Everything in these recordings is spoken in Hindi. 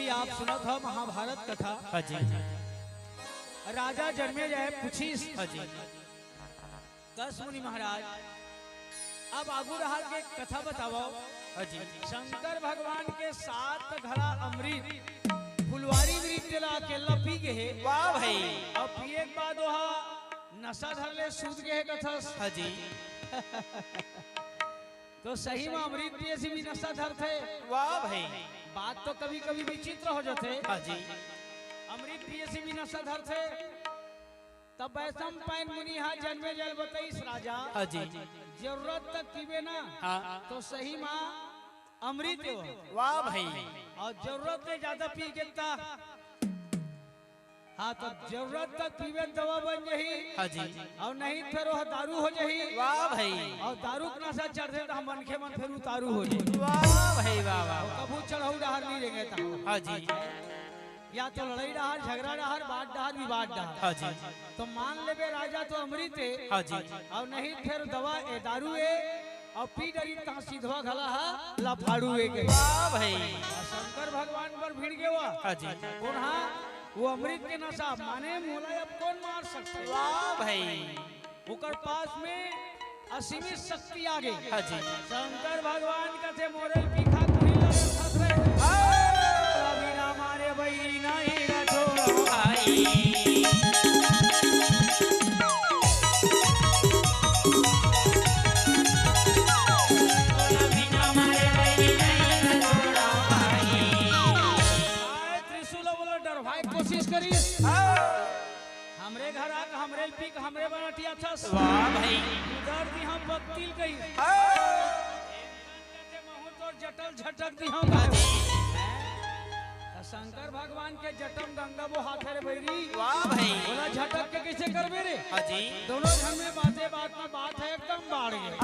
अभी आप सुनत हो महाभारत कथा। हाँ जी। राजा जन्मे जाए पूछीस। हाँ जी। कस मुनि महाराज अब आगू रहा के कथा बताओ। हाँ जी। शंकर भगवान के 7 घड़ा अमृत फुलवारी वृत्ति ला के लपी के है। वाह भाई। अब पिए के बाद वहा नशा धर ले सूद के है कथा। हाँ जी। तो सही में अमृत पिए से भी नशा धर थे। वाह भाई। बात तो कभी कभी विचित्र हो जाते। हाँ जी। अमृत पिए से भी नशा धर थे। तब वैसम पाइन मुनि यहाँ जन्मे जल बताइस राजा। हाँ जी। जरूरत तक पीवे ना। हाँ। तो सही माँ अमृत हो। वाह भाई। और जरूरत से ज्यादा पी गेता। हाँ तो जरूरत तक पीवे दवा बन जाही। हाँ जी। और नहीं फिर वो दारू हो जाही। वाह भाई। और दारू के नशा चढ़ दे तो हम मन के मन फिर दारू हो जाही। वाह भाई वाह वाह। कबू चढ़ाऊ डहार नहीं रहेंगे तो। हाँ जी। या तो लड़ाई डहार झगड़ा डहार बात डहार विवाद डहार। हाँ जी। तो मान ले राजा तो अमृत है। हाँ जी। और नहीं फिर दवा ए दारू है। और पी डरी ता सीधवा घला है लफाड़ू है के। वाह भाई। शंकर भगवान पर भिड़ गया। हाँ जी। पुनः वो अमृत के नशा माने मोला अब कौन मार सकते। वाह भाई। उकर पास में असीमित शक्ति आ गई। हाँ जी। शंकर भगवान का थे मोरल पीखा कुड़ी लगे फसरे। बिना मारे भाई नहीं रखो भाई। हमरे घर आके हमरे पीक हमरे बनटिया था। वाह भाई। उधर दी हम बत्तील गई। महूत और जटल झटक दी हम। शंकर भगवान के जटम गंगा वो हाथ रे बैरी। वाह भाई। बोला झटक के कैसे करबे रे। हाँ जी। दोनों घर में बातें बात में बात है एकदम बाढ़ गए।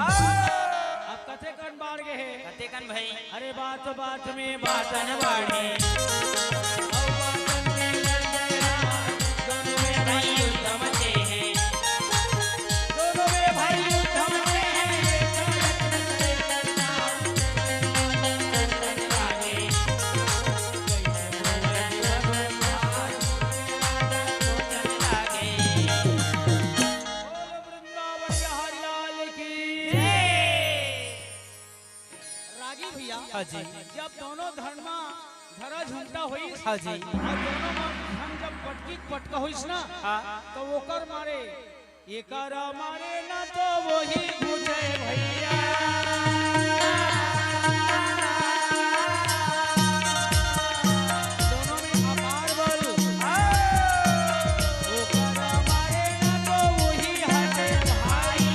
अब कथे कन बाढ़ गए है। कते कन भाई। अरे बात बात में बातन बाढ़े। हाँ जी। जब दोनों धर्मा धरा झुमटा हुई। हाँ जी। और दोनों धन जब पटकी पटका हुई ना। हाँ। तो वो कर मारे ये कर मारे ना तो वही मुझे भैया। दोनों में अपार बल। वो कर मारे ना तो वही हटे भाई।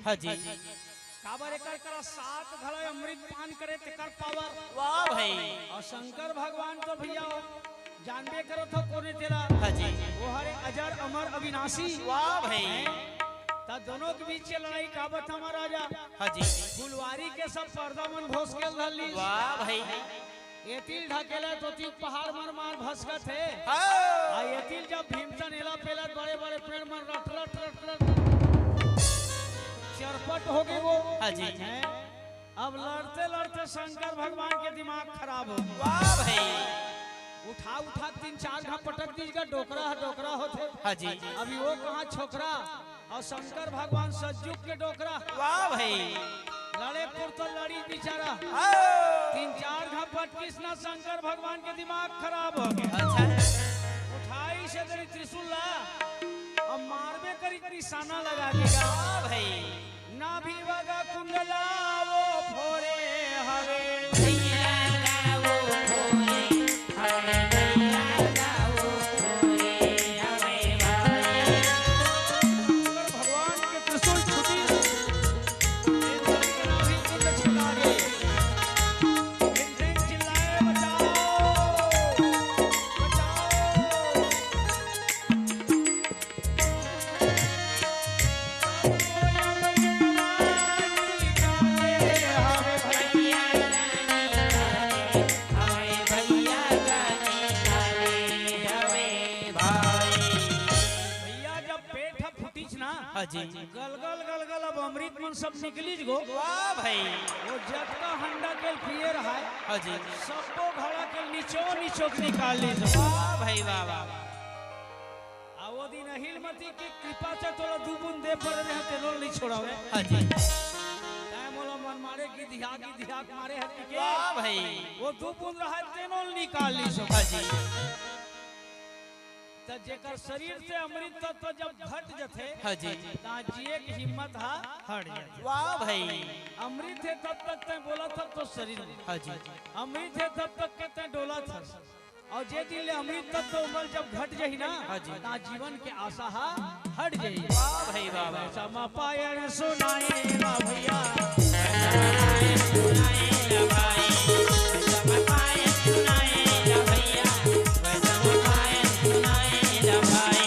हाँ जी। काबर एकर करा 7 घड़ा अमृत पान करे तेकर पावर। वाह भाई। और शंकर भगवान तो भैया जानबे करो तो कोने तेरा। हाँ जी। वो हरे अजर अमर अविनाशी। वाह भाई। ता दोनों के बीच लड़ाई काबत हमारा राजा। हाँ जी। फुलवारी के सब पर्दा मन भोस के धरली। वाह भाई। ये तिल ढकेला तो ती पहाड़ मन मार भसकत है। हाँ। ये तिल जब भीमसन एला पेला बड़े बड़े पेड़ मन रट रट रट रट चरपट हो गए वो। हाँ जी। अब लड़ते लड़ते शंकर भगवान के दिमाग खराब हो गया। वाह भाई। उठा उठा 3-4 घा पटक दीजिएगा डोकरा होते। हाँ जी। अभी वो कहाँ छोकरा और शंकर भगवान सज्जुक के डोकरा। वाह भाई। लड़े पुर तो लड़ी बेचारा। 3-4 घा पटकिस ना शंकर भगवान के दिमाग खराब हो गया। अच्छा। उठाई से तेरी त्रिशूल ला अब मारबे करी निशाना लगा देगा। भाई। ना भी वगा कुंडला वो फोरे हवे। भगवान के त्रिशूल छुटी चिल्लाए बचाओ बचाओ। जी गलगल गलगल अब अमृत मन सब निकली गो। वाह भाई वो जटका हंडा के पिए रहा है। हाँ जी सबको घड़ा के नीचो के निकाल ली। वाह भाई वाह वाह आ वो दिन अहिलमती की कृपा से थोड़ा दू बूंद दे पर रहे तेलो नहीं छोड़ावे। हाँ जी काय मोला मन मारे की दिहाक मारे है के वाह भाई वो दू बूंद रहा तेनो निकाल ली सब। हाँ जी त जेकर शरीर से अमृत तत्व जब घट जथे हाँ जी ता जिए की हिम्मत हा हट जाती। वाह भाई अमृत है तब तक ते बोला था तो शरीर में। हाँ जी अमृत है तब तक के ते डोला था। और जे दिन ले अमृत तत्व उमर जब घट जाही ना हाँ जी ता जीवन के आशा हा हट जाई। वाह भाई वाह वाह समा पायन सुनाए ना भैया सुनाए भाई समा पाए सुनाए भैया समा पाए सुनाए भाई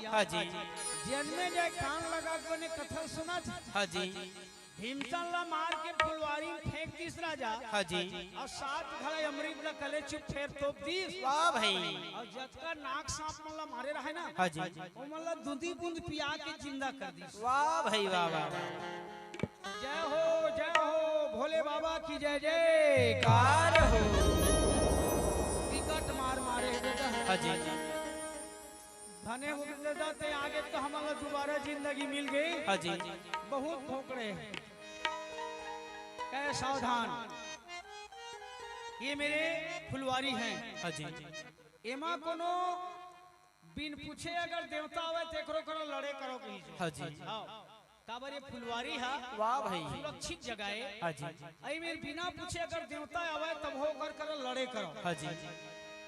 हाँ जी जन्मे जाए कान लगा को ने कथा सुना था। हाँ जी भीमसन ला मार के फुलवारी में फेंक दिस राजा। हाँ जी और 7 घड़े अमृत ला कले चुप फेर तोप दिस। वाह भाई और जतका नाक सांप मन ला मारे रहे ना हाँ जी वो मन ला दूधी बूंद पिया के जिंदा कर दिस। वाह भाई वाह वाह जय हो भोले बाबा की जय जयकार हो। विकट मार मारे बेटा। हाँ जी धने जाते आगे तो हमारा दोबारा जिंदगी मिल गई। हाँ जी बहुत भोंकड़े कहे सावधान ये मेरे फुलवारी हैं। हाँ जी एमा कोनो बिन पूछे अगर देवता आवे तो एकरो करो लड़े करो कहीं से। हाँ जी काबर ये फुलवारी है वाह भाई सुरक्षित जगह है। हाँ जी आई मेरे बिना पूछे अगर देवता आवे तब हो कर लड़े करो। हाँ जी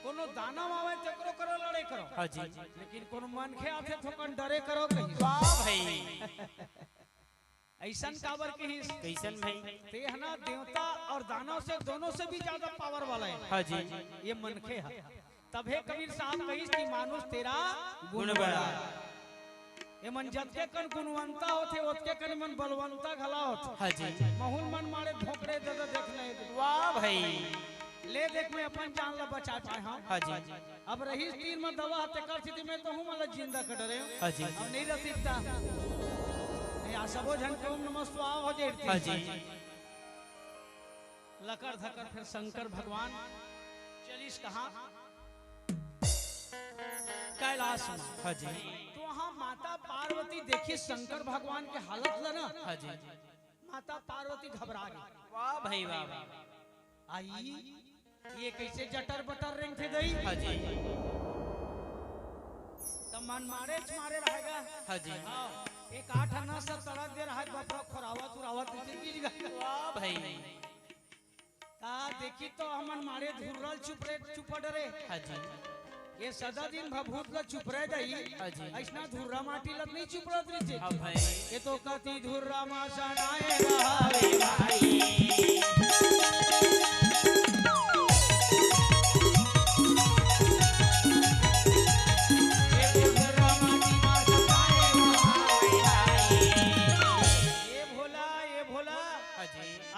कोनो दानव आवे तो एकरो करो लड़े करो। हाँ जी लेकिन कोनो मनखे आथे तो कन डरे करो कहीं। वाह भाई ऐसा काबर के ही कैसन भाई ते है ना देवता और दानव से दोनों से भी ज्यादा पावर वाला है। हाँ जी ये मनखे है। तबे कबीर साहब कही कि मानुष तेरा गुण बड़ा ये मन जतके कन गुणवंता होते ओतके कन मन बलवंता घला होते। हाँ जी महुल मन मारे भोकरे दादा देखने वाह भाई ले देख में अपन जान ला बचा पाए हम। हाँ जी अब रही तीन में दवा हते कर स्थिति में तो हूं मतलब जिंदा कर डरे। हाँ जी अब नहीं रसीता या सबो जन को ओम नमः शिवाय हो जेती। हाँ जी लकर धकर फिर शंकर भगवान चलिस कहां कैलाश में। हाँ जी तो वहां माता पार्वती देखी शंकर भगवान के हालत ला ना। हाँ जी माता पार्वती घबरा गई। वाह भाई वाह वाह आई ये कैसे जटर बटर रेंग थे दई। हाँ जी तब मन मारे रहेगा। हाँ जी एक 8 आना सब सड़क दे रहा है बपरा खोरावत उरावत गिर गई। वाह भाई देखी तो हमन मारे धुरल चुप डरे। हाँ जी ये सदा दिन भभूत ला चुप रह जाई। हाँ जी ऐसना धुर्रा माटी लग नहीं चुप रहत रही। हाँ भाई ये तो कति धुर्रा मा सनाए रहावे भाई।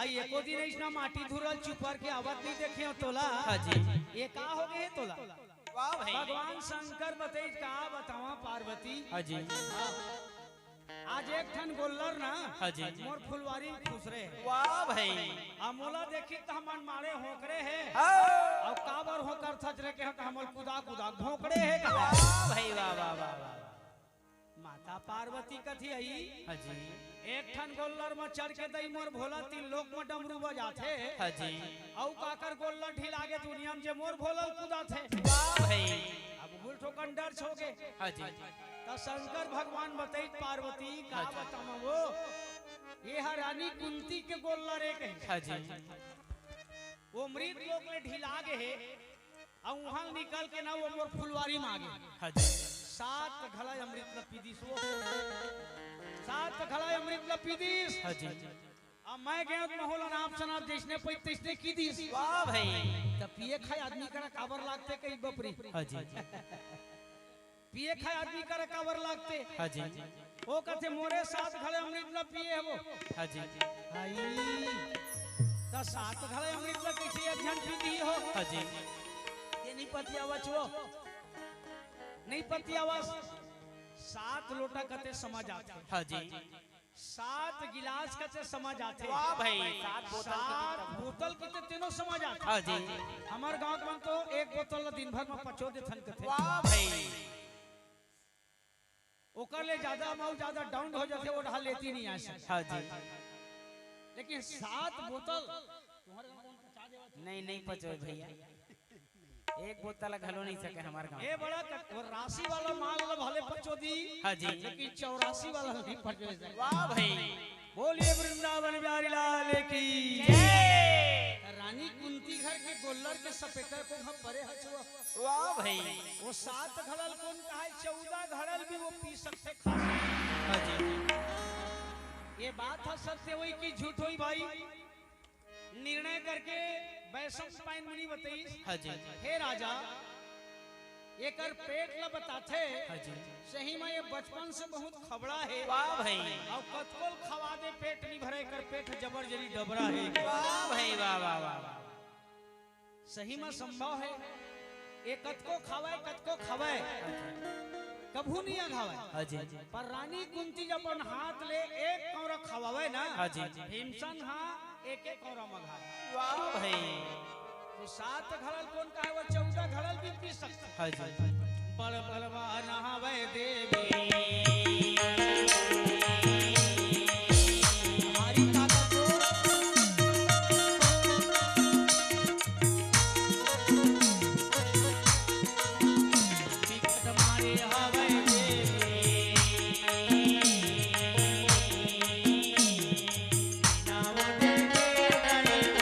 आई एको दिन ऐसना माटी धुरल चुपर के आवत नहीं देखे हो तोला। हाँ जी ये का हो गए तोला। वाह भाई भगवान शंकर बताई का बतावा पार्वती। हाँ जी आज एक ठन गोल्लर ना। हाँ जी मोर फुलवारी खुश रहे। वाह भाई मोला देखी तो हमन मारे होकरे है। हाँ और काबर होकर थच रे के हमल कुदा भोकड़े है। वाह भाई वाह वाह वाह वाह माता पार्वती कथी आई। हाँ जी एक ठन गोल्लर में चढ़ के दई मोर भोला 3 लोक में डमरू बजाथे। हाँ जी औ काकर गोल्लर ढिला के दुनिया में जे मोर भोला कुदा थे। वाह भाई अब भूल ठोकन डर छोगे। हाँ जी तो शंकर भगवान बताई पार्वती का हाँ जी। बतावा वो ये है रानी कुंती के गोल्लर एक है। हाँ जी वो मृत लोग ले ढिला गे है और वहां निकल के ना वो मोर फुलवारी मांगे। हाँ जी 7 घड़ा अमृत ल पीदिस वो 7 घड़ा अमृत ल पीदिस। हाँ जी अब मैं गया तो माहौल अनाप शनाप जिसने पै तिसने की दी। वाह भाई तब पिए खाए आदमी करा काबर लागते कई बपरी। हाँ जी पिए खाए आदमी करा काबर लागते। हाँ जी वो कहते मोरे साथ घड़े अमृत न पिए है वो। हाँ जी भाई तो साथ घड़े अमृत न कैसे एक जन पी दी हो। हाँ जी ये नहीं पति आवाज वो नहीं पति आवाज 7 लोटा कते समझ आते। हाँ जी 7 गिलास कते समझ आते। वाह भाई 7 बोतल कितने तीनों समझ आते। हाँ जी हमार गांव में तो एक बोतल दिन भर में 5 देथन कथे। वाह भाई ओकर ले ज्यादा अमाउंट ज्यादा डाउन हो जाते वो ढाल लेती नहीं आसे। हाँ जी लेकिन 7 बोतल तुम्हारे गांव में पचा देवा। नहीं नहीं पचो भैया एक बोतल घलो नहीं सके हमारे गांव। ए बड़ा और राशि वाला माल ला भले पचो दी। हाँ जी लेकिन 84 वाला नहीं पचो जाए। वाह भाई बोलिए वृंदावन बिहारी लाल की जय। रानी कुंती घर के गोल्लर के सपेटर को हम परे हचुआ। वाह भाई वो 7 घड़ल कौन कहा 14 घड़ल भी वो पी सकते खा। हाँ जी ये बात है सत्य हुई कि झूठ हुई भाई। निर्णय करके वैशंप पाइन मुनि बताई। हाँ जी हे राजा एकर पेट ला बताथे। हाँ जी सही में ये बचपन से बहुत खबड़ा है। वाह भाई और कतकोल खवा दे पेट नहीं भरे कर पेट जबर जरी डबरा है। वाह भाई वाह वाह वाह सही में संभव है। एक कतको खवाए कभू नहीं खावे। हाँ जी पर रानी कुंती जब अपन हाथ ले एक कौरा खवावे ना। हाँ जी भीमसन हाँ एक कौरा मघा। वाह भाई तो 7 घड़ल कौन का है वो 14 घड़ल भी पी सकता। हाँ जी बड़ बलवान हवे देवी हमारी ताकत हो। टिकट मारे हवे देवी नाम दे नहीं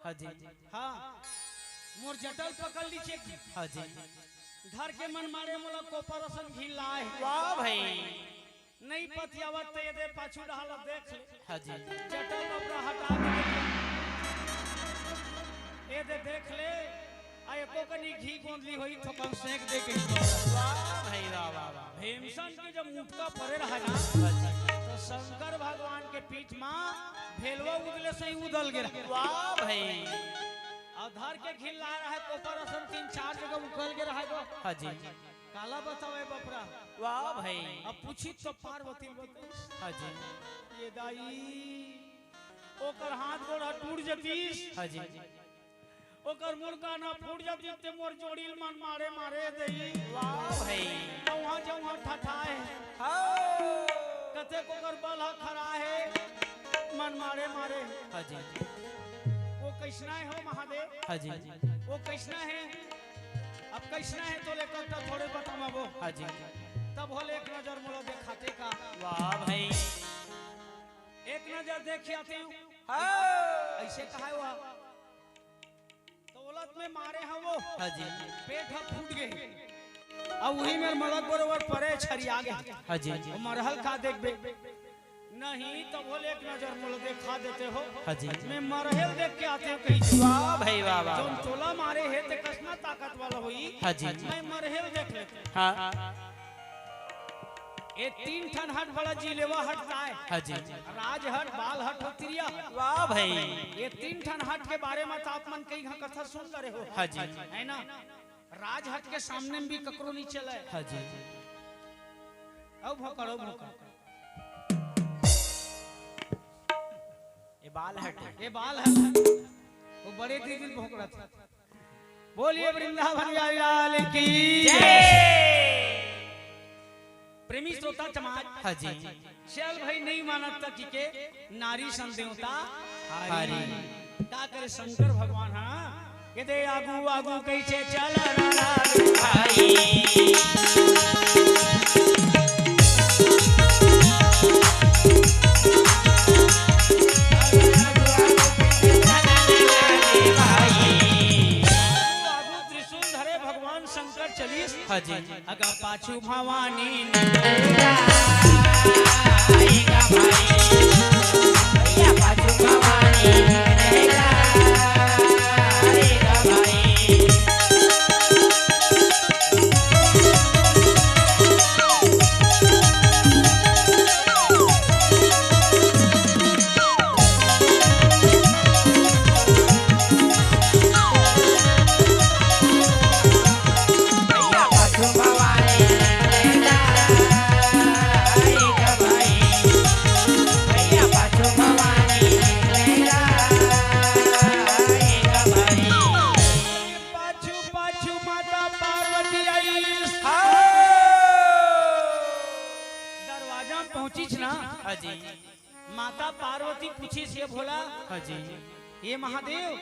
हाँ जी हाँ मोर जटल पकड़ लीजिए। हाँ जी घर के मन मारे मोला कोपरसन घी लाए। वाह भाई नहीं पतियावत ते दे पाछू डाल देख ले। हाँ जी जटल अपना हटा के ए दे देख ले आ एको कनी घी गोंदली होई तो कम सेक दे के। वाह भाई वाह वाह वाह भीमसन के जब मुटका परे रहा ना हाँ जी तो शंकर भगवान के पीठ में भेलवा उदले से ही उदल गिरा। वाह भाई और धर के घिल ला रहा है कोपरसन 3-4 जगह उखल के रहा है। हाँ जी काला बतावे बपरा। वाह भाई अब पूछी तो पार्वती बताई। हाँ जी ये दाई ओकर हाथ गोड़ा टूट जतीस। हाँ जी ओकर मुर्गा ना फूट जती ते मोर जोड़ील मन मारे मारे देई। वाह भाई जहाँ ठठाए कते कोकर बलहा खड़ा है मन मारे मारे। हाँ जी वो कैसना है हो महादेव। हाँ जी वो कैसना है अब कैसना है तो लेकर तो थोड़े बतावा वो। हाँ जी तब होले एक नजर मोला दिखाते का। वाह भाई एक नजर देख आते हूँ ऐसे कहा हुआ तो औलत में मारे हैं वो। हाँ जी पेट फूट गए अब वही में मलक बरोबर परे छरिया गए। हाँ जी वो मरहल का देख बे नहीं तो बोले एक नजर मोला दिखा देते हो। हाँ जी मैं मरहल देख के आते हूँ कहीं से। वाह भाई वाह वाह जो तोला मारे है ते कसना ताकत वाला हुई। हाँ जी मैं मरहल देख लेते। हाँ ये 3 ठन हट बड़ा जिलेवा हटता है। हाँ जी राज हट बाल हट होतिरिया। वाह भाई ये 3 ठन हट के बारे में तो आप मन कई कथा सुन करे हो। हाँ जी है ना राज हट के सामने में भी ककरो नहीं चले। हाँ जी अब भकड़ो भकड़ो ये बाल हट ये बाल है वो बड़े दीदी भोकड़ा था। बोलिए वृंदावन बिहारी लाल की जय। प्रेमी श्रोता समाज हाँ जी चल भाई नहीं मानत तक के नारी सन देवता हरी का करे शंकर भगवान हाँ के दे आगू आगू कैसे चल भगवान शंकर चलीस हाँ जी अगा पाछू भवानी माता पार्वती पूछी से बोला हाँ जी ये महादेव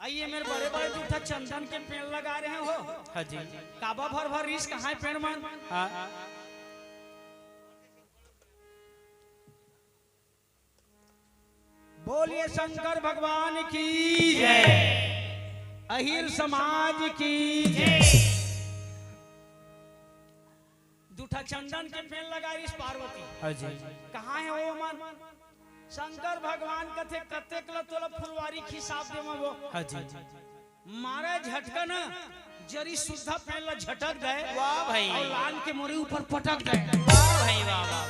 आइए मेरे बड़े बड़े जूठा चंदन के पेड़ लगा रहे हो हाँ जी काबा भर भर रिस कहाँ है पेड़ मन हाँ बोलिए शंकर भगवान की जय अहिर समाज की जय जूठा चंदन के पेड़ लगा रिस पार्वती हाँ जी कहाँ है वो मन शंकर भगवान कथे कते कला तोला फुलवारी खिसाब देवा वो हाँ जी मारे झटका ना जरी सुद्धा पहला झटक गए वाह भाई और लान के मोरे ऊपर पटक गए वाह भाई वाह वाह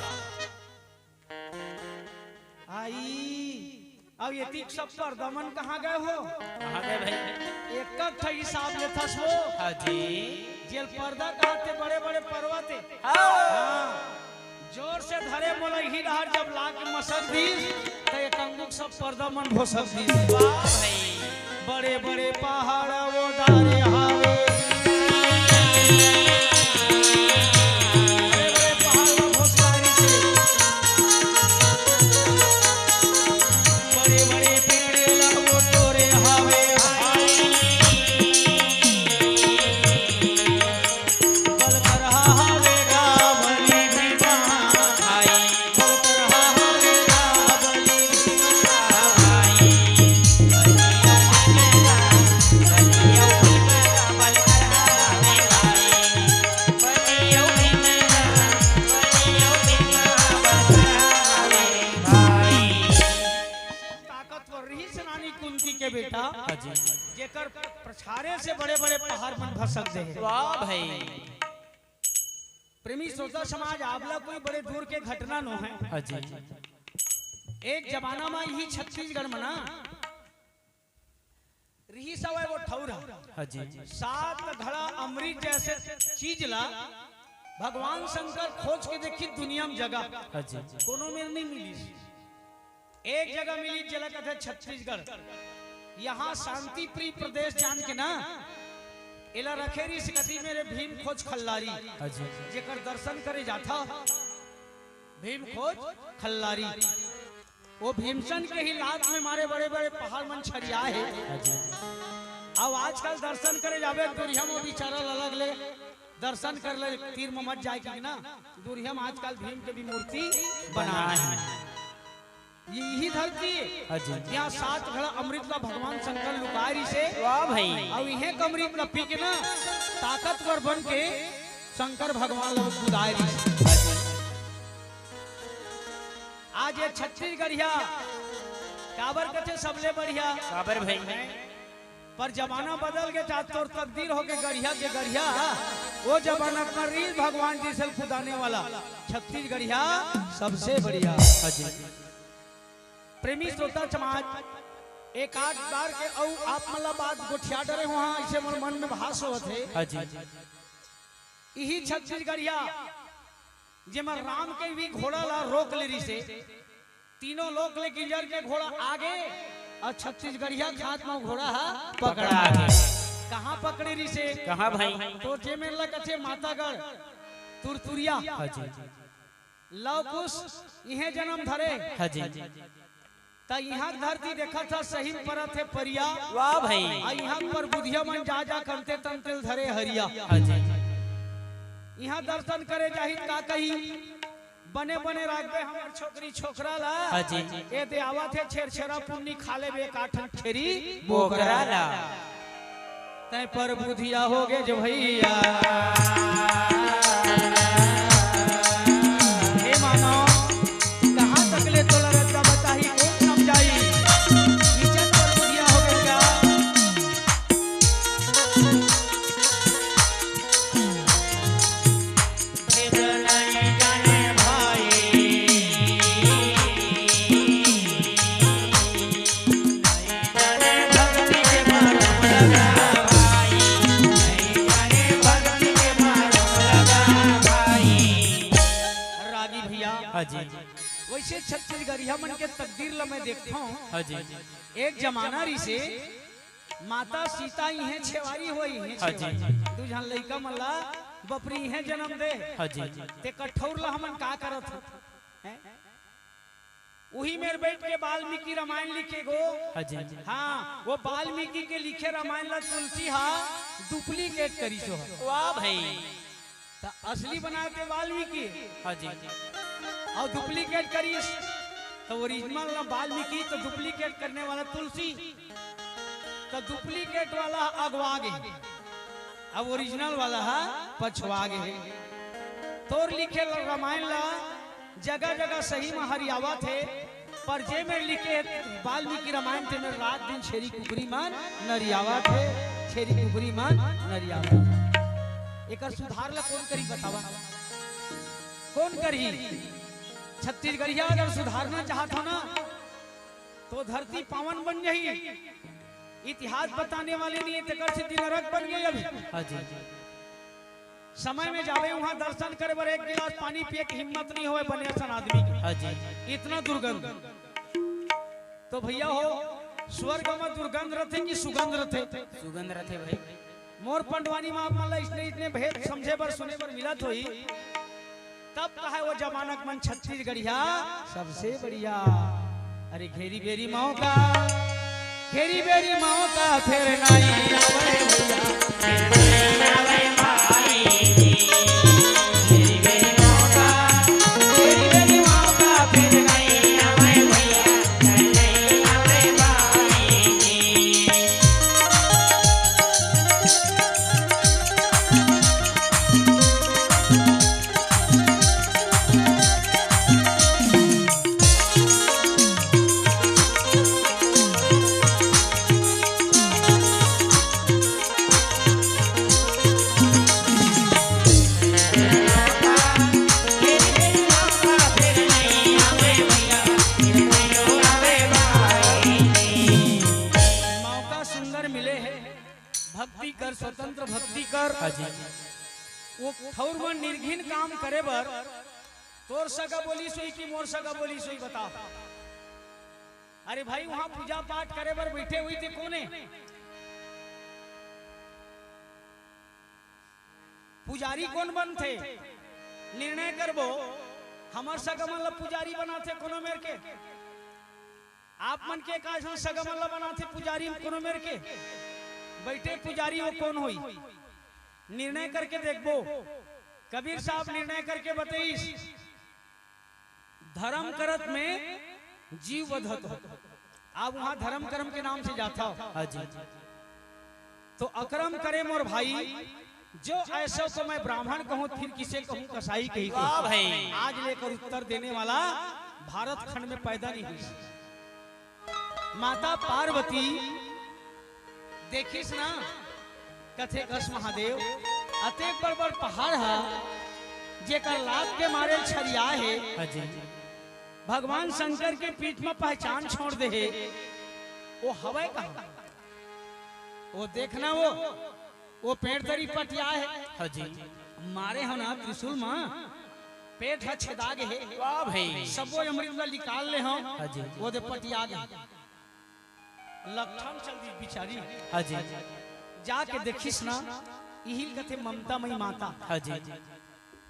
आई अब ये तीक सब पर दमन कहाँ गए हो कहाँ गए भाई एक का हिसाब लेता सो हाँ जी जेल पर्दा कहते बड़े बड़े पर्वते हाँ जोर से धरे मोला ही डहर जब ला के मसक दी तो एक अंगुक सब पर्दा मन भोसक दी वाह भाई बड़े बड़े पहाड़ वो दारे हावे बड़े बड़े पहाड़ वो भोसकारी से बड़े बड़े पेड़ लगो तोरे हावे बल कर हावे गावली बिना भाई बल कर हावे गावली बिना भाई के बेटा हाँ जी जेकर प्रछारे से बड़े बड़े पहाड़ मन भसक दे वाह भाई प्रेमी श्रोता समाज आवला कोई बड़े दूर के घटना नो है हाँ जी एक जमाना में यही छत्तीसगढ़ में ना रही सब है वो ठौरा हाँ जी 7 घड़ा अमृत जैसे चीज ला भगवान शंकर खोज के देखी दुनिया में जगह हाँ जी कोनो में नहीं मिली एक जगह मिली जिला कथे छत्तीसगढ़ यहाँ शांति प्रिय प्रदेश जान के ना इला रखेरी सिकती मेरे भीम खोज खल्लारी हाँ जी जेकर दर्शन करे जाता भीम खोज खल्लारी वो भीमसन के ही लात में मारे बड़े बड़े पहाड़ मन छरिया है हाँ जी अब आजकल दर्शन करे जावे दुरिया में बिचारा अलग ले दर्शन कर ले तीर में मत जाए कि ना दुरिया में आजकल भीम के भी मूर्ति बना है यही धरती हाँ जी यहाँ 7 घड़ा अमृत का भगवान शंकर लुकारी से वाह भाई अब यह अमृत का पी के ना ताकतवर बन के शंकर भगवान लोग बुदारी आज ये छत्तीसगढ़िया काबर कथे सबले बढ़िया काबर भाई पर जमाना बदल के चाह तोर तकदीर हो के गढ़िया के गढ़िया वो जमाना करीब भगवान जी से खुदाने वाला छत्तीसगढ़िया सबसे बढ़िया हाँ जी प्रेमी श्रोता समाज एक आध बार के औ आप मतलब बात गोठिया डरे वहां ऐसे मन में भास होते हाँ जी यही छत्तीसगढ़िया जेमर राम के भी घोड़ा ला रोक ले रही से तीनों लोग ले गिंजर के घोड़ा आगे और छत्तीसगढ़िया खात में घोड़ा पकड़ा आगे कहाँ पकड़े रही से कहाँ भाई तो जे में लग अच्छे मातागढ़ तुरतुरिया हाँ जी लव कुश इहे जन्म धरे हाँ जी ता यहाँ धरती देखा था सही पर थे परिया वाह भाई आ यहाँ पर बुधिया मन जा जा करते तंतिल धरे हरिया हाँ जी यहाँ दर्शन करे जाहि का कही बने बने राखबे हमर छोकरी छोकरा ला हाँ जी ए दे आवा थे छेरछेरा पुन्नी खाले बे काठन छेरी बोकरा ला तै पर बुधिया हो गे जो भैया हे मानो कहां तक ले तो लरता बताही कौन समझाई नीचे पर बुधिया हो गे क्या हाँ जी वैसे छत्तीसगढ़िया मन के तकदीर ला मैं देखता हूँ हाँ जी एक जमाना रही से माता सीता इहे छेवारी होई हाँ जी तू जहां लइका मल्ला बपरी इहे जन्म दे हाँ जी ते कठौर ला हमन का करत हैं वही मेरे बैठ के वाल्मीकि रामायण लिखे गो हाँ जी हाँ वो वाल्मीकि के लिखे रामायण ला तुलसी हा डुप्लीकेट करी सो वाह भाई ता असली बना के वाल्मीकि हाँ जी और डुप्लीकेट करीस तो ओरिजिनल ना वाल्मीकि तो डुप्लीकेट करने वाला तुलसी तो डुप्लीकेट वाला अगवा गए अब ओरिजिनल वाला है पछवा गए तोर लिखे रामायण ला जगह जगह सही में हरियावा थे पर जे में लिखे वाल्मीकि रामायण थे में रात दिन छेरी कुकरी मान नरियावा थे छेरी कुकरी मान नरियावा एक सुधार ला कौन करी बतावा कौन करी छत्तीसगढ़िया अगर सुधारना चाहत हो ना तो धरती पावन बन जाही इतिहास बताने वाले नहीं तकर से दिन नरक बन गई अभी हाँ जी समय में जावे वहाँ दर्शन करे बर एक गिलास पानी पिए की हिम्मत नहीं होए बने सन आदमी की हाँ जी इतना दुर्गंध तो भैया हो स्वर्ग में दुर्गंध रहते कि सुगंध रहते सुगंध रहते भाई मोर पंडवानी में मतलब इतने भेद समझे बर सुने बर मिलत होई तब कहा वो जमानक मन छत्तीसगढ़िया सबसे बढ़िया अरे घेरी बेरी माओ का घेरी बेरी माओ का फिर नहीं आवे घेरी बेरी माओ का घेरी बेरी माओ का फिर नहीं आवे भक्ति कर स्वतंत्र भक्ति कर हाँ जी वो ठौर में निर्घिन काम करे बर तोर सगा बोली सोई की मोर सगा बोली सोई बता अरे भाई वहां पूजा पाठ करे बर बैठे हुई थे कोने पुजारी कौन बन थे निर्णय करबो हमार सगा मन पुजारी बना थे कोनो मेर के आप मन के का सगा मन बना थे पुजारी कोनो मेर के बैठे पुजारी वो कौन हुई निर्णय करके देखबो कबीर साहब निर्णय करके बताइस धर्म करत में जीव वधत हो आप वहां धर्म कर्म के नाम से जाता हो हाँ जी तो अक्रम करे मोर भाई जो ऐसा तो मैं ब्राह्मण कहूँ फिर किसे कहूँ कसाई कही वाह भाई आज लेकर उत्तर देने वाला भारत खंड में पैदा नहीं हुई माता पार्वती देखिस ना कथे कस महादेव अतेक बड़ बड़ पहाड़ है जेकर लाभ के मारे छरिया है हाँ जी भगवान शंकर के पीठ में पहचान छोड़ दे है वो हवे कहा वो देखना वो पेड़ तरी पटिया है हाँ जी मारे हो ना त्रिशूल मां पेट है छेदा गे है वाह भाई सब वो अमृत निकाल ले हो हाँ जी वो दे पटिया गे लक्षण चल दी बिचारी हाँ जी जाके देखिस ना यही कथे ममता मई माता हाँ जी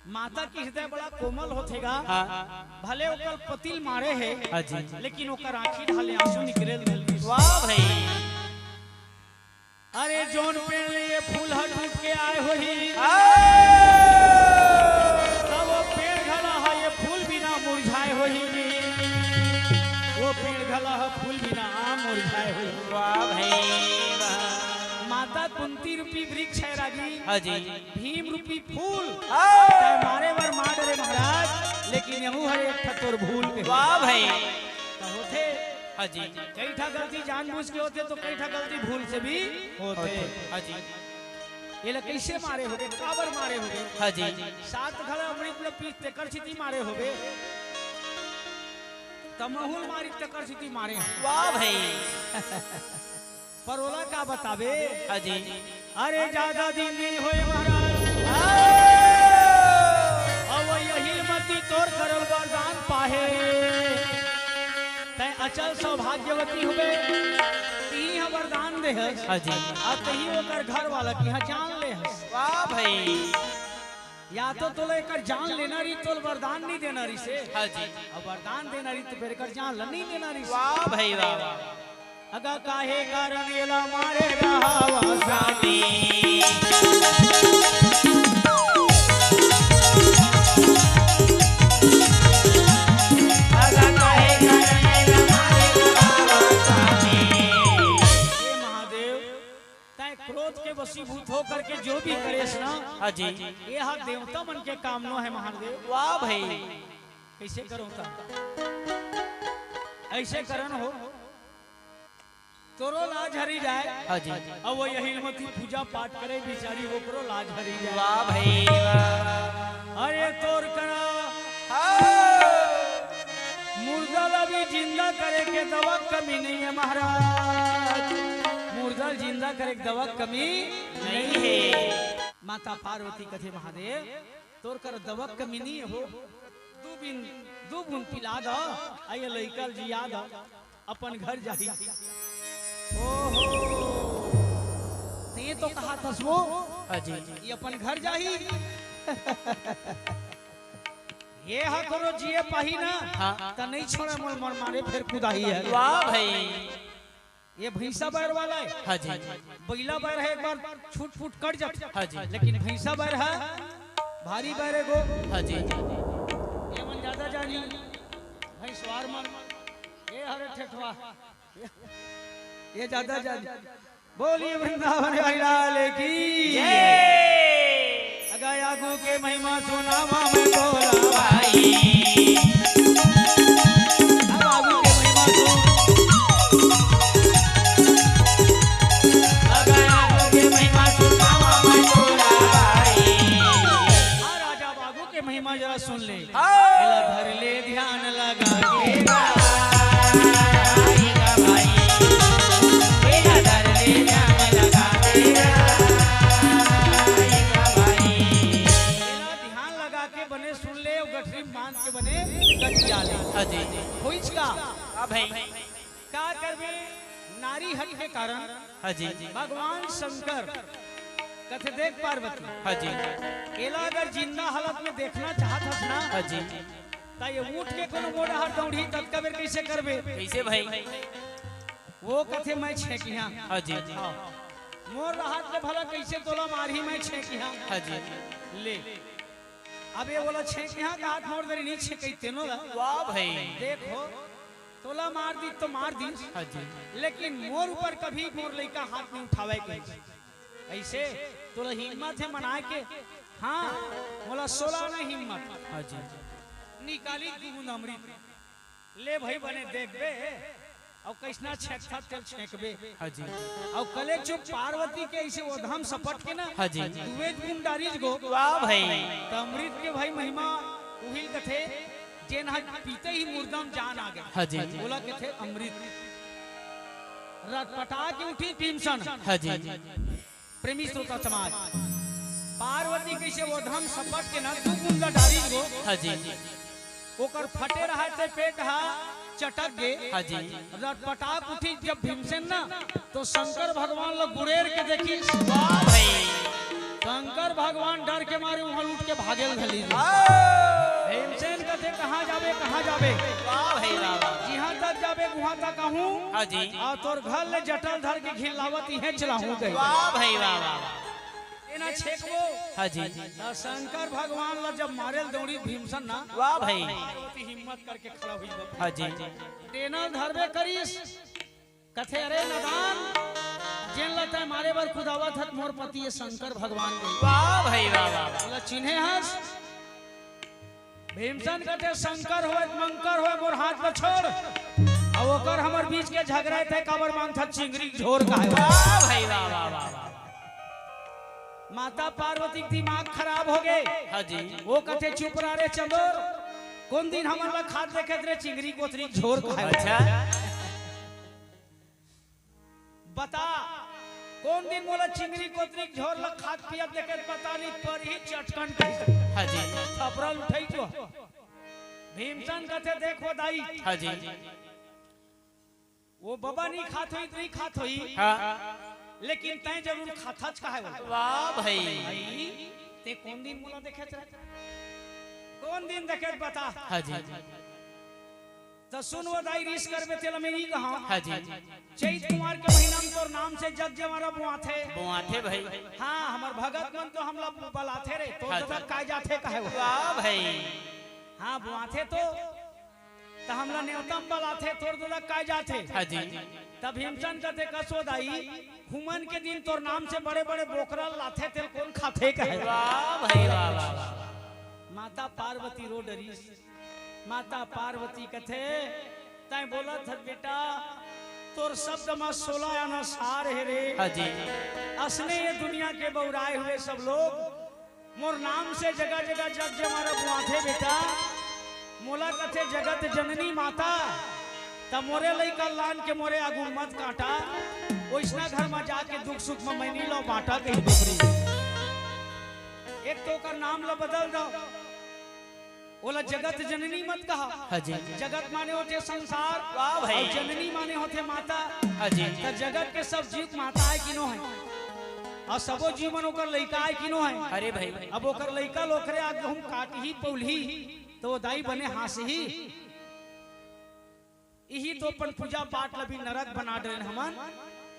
माता की हृदय बड़ा कोमल होतेगा। हाँ भले ओकर पतिल मारे है हाँ जी। लेकिन ओकर आंखी ढाले आंसू निकले जल्दी। वाह भाई। अरे जोन पेड़ लिए फूल हट उठ के आए हो ही तब वो पेड़ घला है ये फूल बिना मुरझाए हो ही। वो पेड़ घला है फूल बिना मुरझाए हो ही। वाह भाई। माता कुंती रूपी वृक्ष है राजी। हाँ जी। भीम रूपी फूल चाहे मारे वर मार डरे महाराज लेकिन यहू है एक ठतोर भूल के। वाह भाई। तो होते हाँ जी। कई ठा गलती जानबूझ के होते तो कई ठा गलती भूल से भी होते। हाँ जी। ये लोग कैसे मारे होगे काबर मारे होगे। हाँ जी। सात घड़ा अमृत में पीस तेकर छिती मारे होगे तमहुल मारी तेकर छिती मारे। वाह भाई। परोला का बतावे। हाँ जी। अरे ज्यादा दिन नहीं होए महाराज अब यही मती तोर करल वरदान पाहे तै अचल सौभाग्यवती हुए ती वरदान दे हस। हाँ जी। आ तही ओकर घर वाला की जान ले हस। वाह भाई। या तो तोले कर जान लेना रही तोल वरदान नहीं देना रही से। हाँ जी। अब वरदान देना रही तो फिर कर जान नहीं देना रही। वाह भाई वाह। अगा काहे कारण एला मारे रहावा सामी अगा काहे कारण एला मारे रहावा सामी। हे महादेव तय क्रोध के वशीभूत होकर के जो भी करेस ना। हाँ जी। ये हा देवता मन के काम नो है महादेव। वाह भाई। कैसे करो ता ऐसे करन हो तोरो लाज हरी जाए। हाँ जी। अब वो यही मती पूजा पाठ करे बिचारी ओकरो लाज हरी जाए। वाह भाई वाह। अरे तोर करा मुर्दा अभी जिंदा करे के दवा कमी नहीं है महाराज। मुर्दा जिंदा करे के दवा कमी नहीं है। माता पार्वती कथे महादेव तोर कर दवा कमी नहीं हो दू बूंद पिला दो आइए लइकल जिया दो अपन घर जाही। ओहो ते तो कहा था वो। हाँ जी। ये अपन घर जाही ये हा करो जिए पाही ना। हाँ। त नहीं छोड़े मोर मर मारे फिर खुदाही है। वाह भाई। ये भैंसा बैर वाला है। हाँ जी। बैला बैर है एक बार छूट फूट कट जाता। हाँ जी। लेकिन भैंसा बैर है भारी बैर है गो। हाँ जी। ये मन ज्यादा जानी भैंसवार मन ये हरे ठेठवा ये ज्यादा जानी। बोलिए वृंदावन वाली लाल की जय। अगा आगू के महिमा सुना में बोला भाई। अब आगू के महिमा सुन अगा आगू के महिमा सुना में बोला भाई। हाँ राजा बाबू के महिमा जरा सुन ले। एला धर ले ध्यान लगा के बांध के बने गठिया ले। हाँ जी। होइच का हाँ भाई। का करबे नारी हट के कारण। हाँ जी। भगवान शंकर कथे देख पार्वती। हाँ जी। एला अगर जिंदा हालत में देखना चाहत हस ना। हाँ जी। ता ये उठ के कोनो मोड़ा हाथ दौड़ी तब का बेर कैसे करबे। कैसे भाई। वो कथे मैं छेकिया। हाँ जी। मोर हाथ में भला कैसे तोला मारही मैं छेकिया। हाँ जी। ले अब ये बोला छेकिया का हाथ मोड़ दरी नहीं छेकते नो। वाह भाई। देखो तोला मार दी तो मार दी। हाँ जी। लेकिन मोर ऊपर कभी मोर लइका हाथ नहीं उठावे के ऐसे तोला हिम्मत है मनाए के। हाँ बोला 16 ना हिम्मत। हाँ जी। निकाली दून अमृत ले भाई बने देखबे और कैसना छेकथा तेल छेकबे। हाँ जी। और कले जो पार्वती के ऐसे ओधम सपट के ना। हाँ जी। दुवे गुंडारीज गो। वाह भाई। तो अमृत के भाई महिमा उहिल कथे जेन हा पीते ही मुर्दम जान आ गया। हाँ जी। बोला कथे अमृत रटपटा के उठी भीमसन। हाँ जी। प्रेमी श्रोता समाज पार्वती कैसे ओधम सपट के ना दू गुंडारीज गो। हाँ जी। ओकर फटे रहा थे पेट हा चटक गे। हाँ जी। रटपटाक उठी जब भीमसेन ना तो शंकर भगवान लोग गुड़ेर के देखी। वाह भाई। तो शंकर भगवान डर के मारे वहां उठ के भागेल धली भीमसेन कहते कहाँ जाबे वाह भाई वाह वाह। जिहाँ तक जाबे वहां तक कहूँ हाँ जी। और तोर घर ले जटल धर के खिलावत इहे चलाहूं गई वाह भाई वाह वाह। एना छेकबो। हाँ जी। शंकर भगवान ला जब मारेल दौड़ी भीमसन ना वाह भाई। हिम्मत करके खड़ा हुई हाँ जी। टेनल धरबे करीस कथे अरे नदान जेन लता मारे बर खुदावत हत मोर पति है शंकर भगवान के। वाह भाई वाह वाह। बोला चिन्हे हस भीमसन कहते शंकर होए मंकर होए मोर हाथ पर छोड़ और ओकर हमर बीच के झगड़ा थे काबर मांग था चिंगरी झोर का है। वाह भाई वाह वाह वाह। माता पार्वती के दिमाग खराब हो गए। हाँ जी। वो कहते चुप रहा रे चंदोर कौन दिन हमर ला खाद देखे रे चिंगरी कोतरी झोर का है। अच्छा बता कौन दिन मोला चिंगरी कोतरी झोर ला खाद पिया देखे पता नहीं पर ही चटकन कही। हाँ जी। थपरल उठाई जो भीमसन कहते देखो दाई। हाँ जी। वो बाबा नहीं खात हुई हाँ। लेकिन तय जरूर खाथच का है। वाह भाई। ते कौन दिन मोला देखे कौन दिन देखे बता। हाँ जी। तो सुन वो दाई रीस करबे तेल में ई कहां। हाँ जी। चैत कुमार के महीना में तोर नाम से जग जमारा बुआथे भाई। हाँ हमर भगत मन तो हम लोग बलाथे रे तो जब काय जाथे कहे। वाह भाई। हाँ बुआथे तो हमला न्यूनतम बलाथे तोर दूल्हा काय जाथे। हाँ जी। तब भीमसन कहते कसो दाई हुमन के दिन तोर नाम से बड़े बड़े बोकरा लाथे तेल कौन खाथे कहे। वाह भाई वाह वाह। माता पार्वती रो डरी। माता पार्वती कथे तय बोला था बेटा तोर शब्द में 16 आना सार है रे। हाँ जी। असने ये दुनिया के बौराए हुए सब लोग मोर नाम से जगह जगह जग जमारा बुआथे बेटा मोला कथे जगत जननी माता तब मोरे लइका लान के मोरे आगू मत काटा ओइसना घर में जाके दुख सुख में मैनी लो बाटा कही दुखरी। एक तो कर नाम ला बदल दो बोला जगत जननी मत कहा। हाँ जी। जगत माने होते संसार। वाह भाई। और जननी माने होते माता। हाँ जी। तो जगत के सब जीव माता है कि नो है और सबो जीवन ओकर लइका है कि नो है। अरे भाई। अब ओकर लइका लोकरे आगे हम काट ही पौली तो दाई बने हास ही यही तो अपन पूजा पाठ लबी नरक बना डरे हमन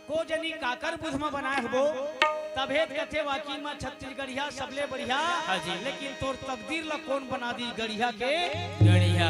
को जनी काकर बुध में बनाए हो तभेद कथे वाकी में छत्तीसगढ़िया सबले बढ़िया। हाँ जी। लेकिन तोर तकदीर ला कौन बना दी गढ़िया के गढ़िया।